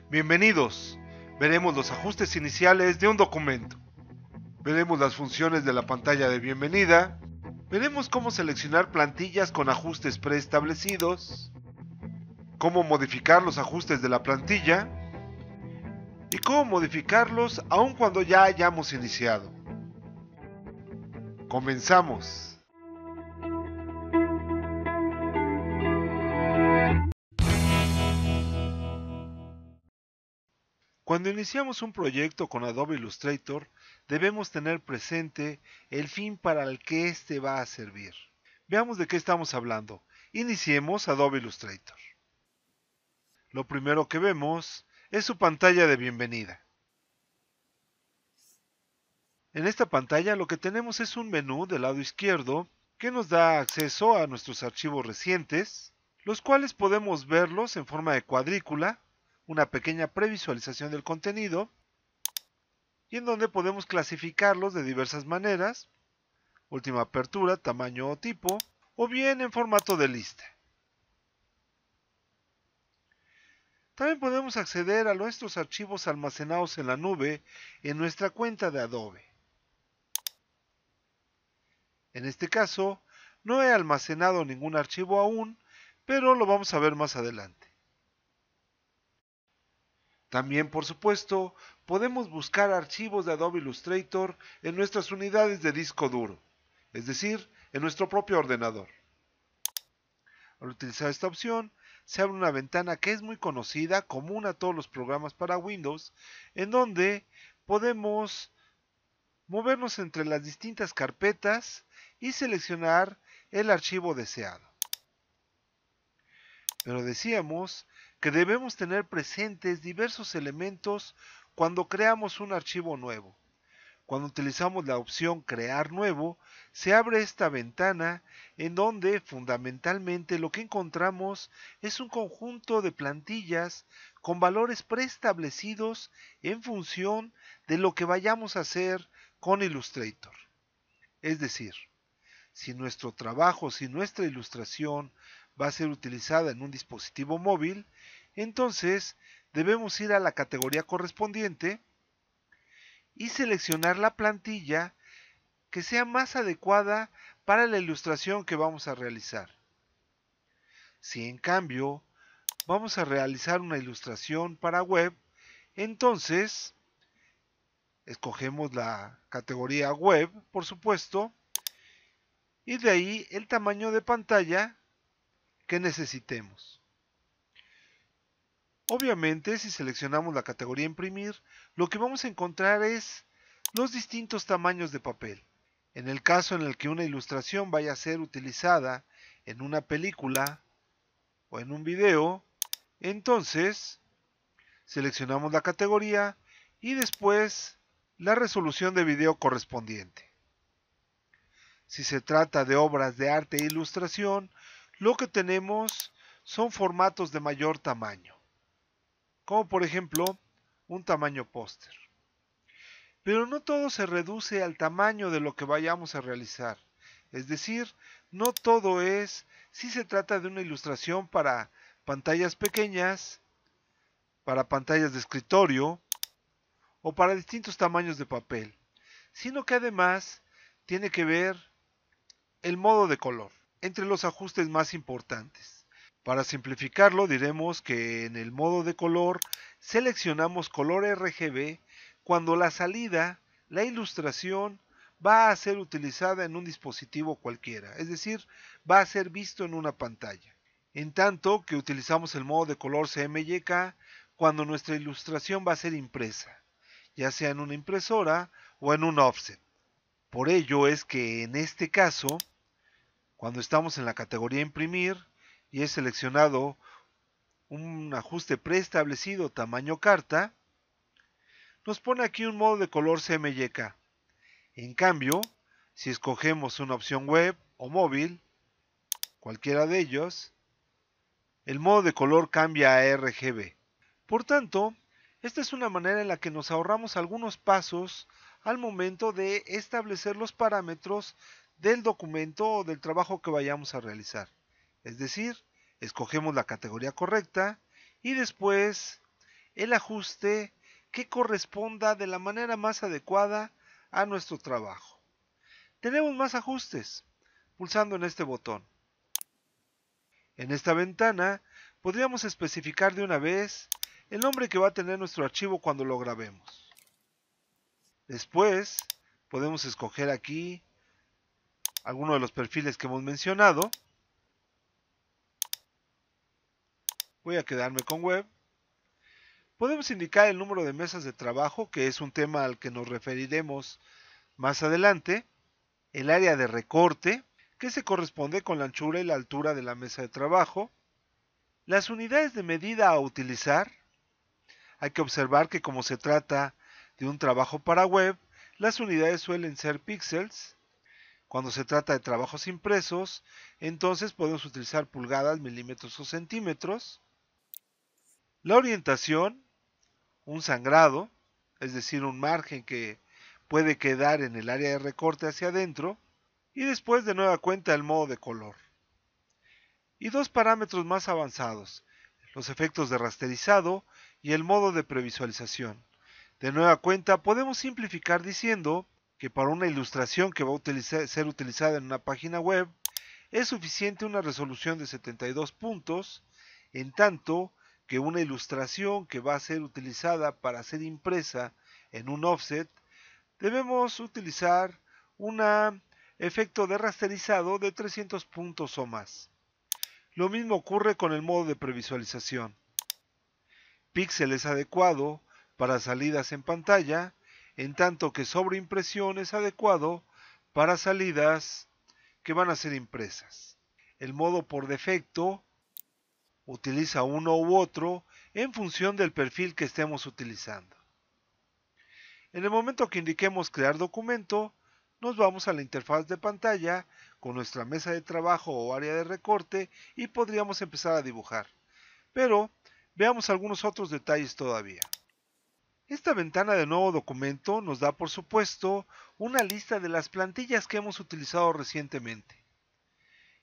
Bienvenidos. Veremos los ajustes iniciales de un documento. Veremos las funciones de la pantalla de bienvenida. Veremos cómo seleccionar plantillas con ajustes preestablecidos. Cómo modificar los ajustes de la plantilla. Y cómo modificarlos aun cuando ya hayamos iniciado. Comenzamos. Cuando iniciamos un proyecto con Adobe Illustrator, debemos tener presente el fin para el que éste va a servir. Veamos de qué estamos hablando. Iniciemos Adobe Illustrator. Lo primero que vemos es su pantalla de bienvenida. En esta pantalla lo que tenemos es un menú del lado izquierdo que nos da acceso a nuestros archivos recientes, los cuales podemos verlos en forma de cuadrícula, una pequeña previsualización del contenido, y en donde podemos clasificarlos de diversas maneras, última apertura, tamaño o tipo, o bien en formato de lista. También podemos acceder a nuestros archivos almacenados en la nube en nuestra cuenta de Adobe. En este caso, no he almacenado ningún archivo aún, pero lo vamos a ver más adelante. También, por supuesto, podemos buscar archivos de Adobe Illustrator en nuestras unidades de disco duro, es decir, en nuestro propio ordenador. Al utilizar esta opción, se abre una ventana que es muy conocida, común a todos los programas para Windows, en donde podemos movernos entre las distintas carpetas y seleccionar el archivo deseado. Pero decíamos que debemos tener presentes diversos elementos cuando creamos un archivo nuevo. Cuando utilizamos la opción Crear nuevo, se abre esta ventana en donde fundamentalmente lo que encontramos es un conjunto de plantillas con valores preestablecidos en función de lo que vayamos a hacer con Illustrator. Es decir, si nuestro trabajo, si nuestra ilustración va a ser utilizada en un dispositivo móvil, entonces debemos ir a la categoría correspondiente y seleccionar la plantilla que sea más adecuada para la ilustración que vamos a realizar. Si en cambio vamos a realizar una ilustración para web, entonces escogemos la categoría web, por supuesto, y de ahí el tamaño de pantalla que necesitemos. Obviamente, si seleccionamos la categoría imprimir, lo que vamos a encontrar es los distintos tamaños de papel. En el caso en el que una ilustración vaya a ser utilizada en una película o en un video, entonces seleccionamos la categoría y después la resolución de video correspondiente. Si se trata de obras de arte e ilustración, lo que tenemos son formatos de mayor tamaño, como por ejemplo un tamaño póster. Pero no todo se reduce al tamaño de lo que vayamos a realizar. Es decir, no todo es si se trata de una ilustración para pantallas pequeñas, para pantallas de escritorio o para distintos tamaños de papel, sino que además tiene que ver el modo de color, entre los ajustes más importantes. Para simplificarlo, diremos que en el modo de color seleccionamos color RGB cuando la salida, la ilustración, va a ser utilizada en un dispositivo cualquiera, es decir, va a ser visto en una pantalla. En tanto que utilizamos el modo de color CMYK cuando nuestra ilustración va a ser impresa, ya sea en una impresora o en un offset. Por ello es que en este caso, cuando estamos en la categoría imprimir y he seleccionado un ajuste preestablecido tamaño carta, nos pone aquí un modo de color CMYK. En cambio, si escogemos una opción web o móvil, cualquiera de ellos, el modo de color cambia a RGB. Por tanto, esta es una manera en la que nos ahorramos algunos pasos al momento de establecer los parámetros del documento o del trabajo que vayamos a realizar. Es decir, escogemos la categoría correcta y después el ajuste que corresponda de la manera más adecuada a nuestro trabajo. Tenemos más ajustes pulsando en este botón. En esta ventana podríamos especificar de una vez el nombre que va a tener nuestro archivo cuando lo grabemos. Después podemos escoger aquí alguno de los perfiles que hemos mencionado. Voy a quedarme con web. Podemos indicar el número de mesas de trabajo, que es un tema al que nos referiremos más adelante. El área de recorte, que se corresponde con la anchura y la altura de la mesa de trabajo. Las unidades de medida a utilizar. Hay que observar que como se trata de un trabajo para web, las unidades suelen ser píxeles. Cuando se trata de trabajos impresos, entonces podemos utilizar pulgadas, milímetros o centímetros. La orientación, un sangrado, es decir, un margen que puede quedar en el área de recorte hacia adentro. Y después de nueva cuenta el modo de color. Y dos parámetros más avanzados, los efectos de rasterizado y el modo de previsualización. De nueva cuenta podemos simplificar diciendo que para una ilustración que va a ser utilizada en una página web es suficiente una resolución de 72 puntos, en tanto que una ilustración que va a ser utilizada para ser impresa en un offset debemos utilizar un efecto de rasterizado de 300 puntos o más. Lo mismo ocurre con el modo de previsualización. Píxel es adecuado para salidas en pantalla, en tanto que sobreimpresión es adecuado para salidas que van a ser impresas. El modo por defecto utiliza uno u otro en función del perfil que estemos utilizando. En el momento que indiquemos crear documento, nos vamos a la interfaz de pantalla con nuestra mesa de trabajo o área de recorte y podríamos empezar a dibujar. Pero veamos algunos otros detalles todavía. Esta ventana de nuevo documento nos da por supuesto una lista de las plantillas que hemos utilizado recientemente.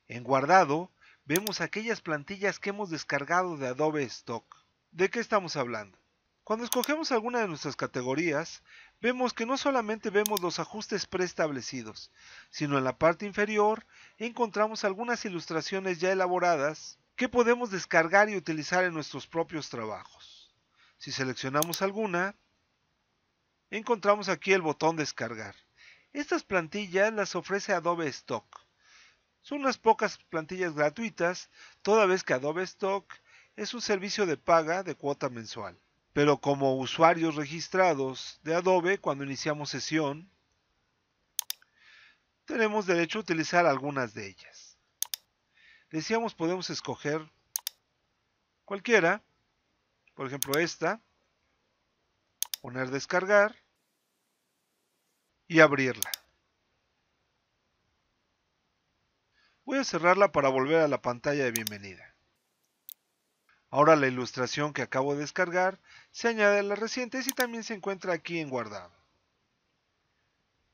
En guardado vemos aquellas plantillas que hemos descargado de Adobe Stock. ¿De qué estamos hablando? Cuando escogemos alguna de nuestras categorías, vemos que no solamente vemos los ajustes preestablecidos, sino en la parte inferior encontramos algunas ilustraciones ya elaboradas que podemos descargar y utilizar en nuestros propios trabajos. Si seleccionamos alguna, encontramos aquí el botón descargar. Estas plantillas las ofrece Adobe Stock. Son unas pocas plantillas gratuitas, toda vez que Adobe Stock es un servicio de paga de cuota mensual. Pero como usuarios registrados de Adobe, cuando iniciamos sesión, tenemos derecho a utilizar algunas de ellas. Decíamos, podemos escoger cualquiera, por ejemplo esta, poner descargar y abrirla. Voy a cerrarla para volver a la pantalla de bienvenida. Ahora la ilustración que acabo de descargar se añade a las recientes y también se encuentra aquí en guardado.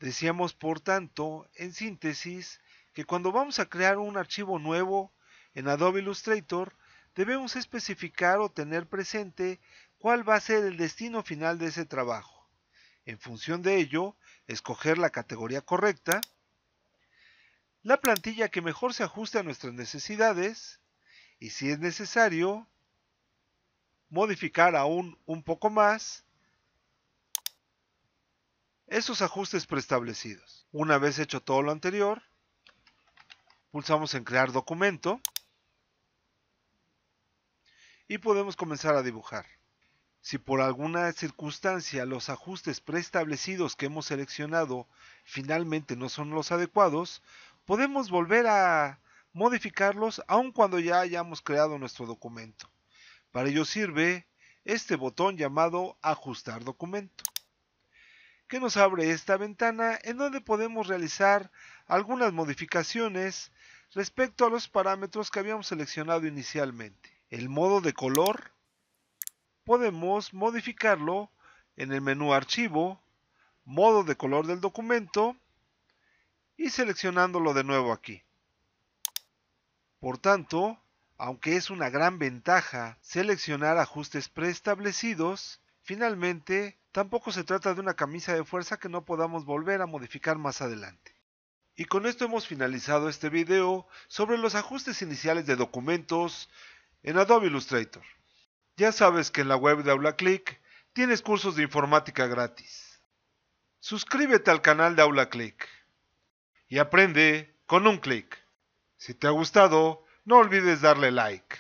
Decíamos, por tanto, en síntesis, que cuando vamos a crear un archivo nuevo en Adobe Illustrator, debemos especificar o tener presente cuál va a ser el destino final de ese trabajo. En función de ello, escoger la categoría correcta, la plantilla que mejor se ajuste a nuestras necesidades y, si es necesario, modificar aún un poco más esos ajustes preestablecidos. Una vez hecho todo lo anterior, pulsamos en crear documento y podemos comenzar a dibujar. Si por alguna circunstancia los ajustes preestablecidos que hemos seleccionado finalmente no son los adecuados, podemos volver a modificarlos aun cuando ya hayamos creado nuestro documento. Para ello sirve este botón llamado Ajustar documento, que nos abre esta ventana en donde podemos realizar algunas modificaciones respecto a los parámetros que habíamos seleccionado inicialmente. El modo de color podemos modificarlo en el menú Archivo, Modo de color del documento y seleccionándolo de nuevo aquí. Por tanto, Aunque es una gran ventaja seleccionar ajustes preestablecidos, finalmente tampoco se trata de una camisa de fuerza que no podamos volver a modificar más adelante. Y con esto hemos finalizado este video sobre los ajustes iniciales de documentos en Adobe Illustrator. Ya sabes que en la web de AulaClick tienes cursos de informática gratis. Suscríbete al canal de AulaClick y aprende con un clic. Si te ha gustado, no olvides darle like.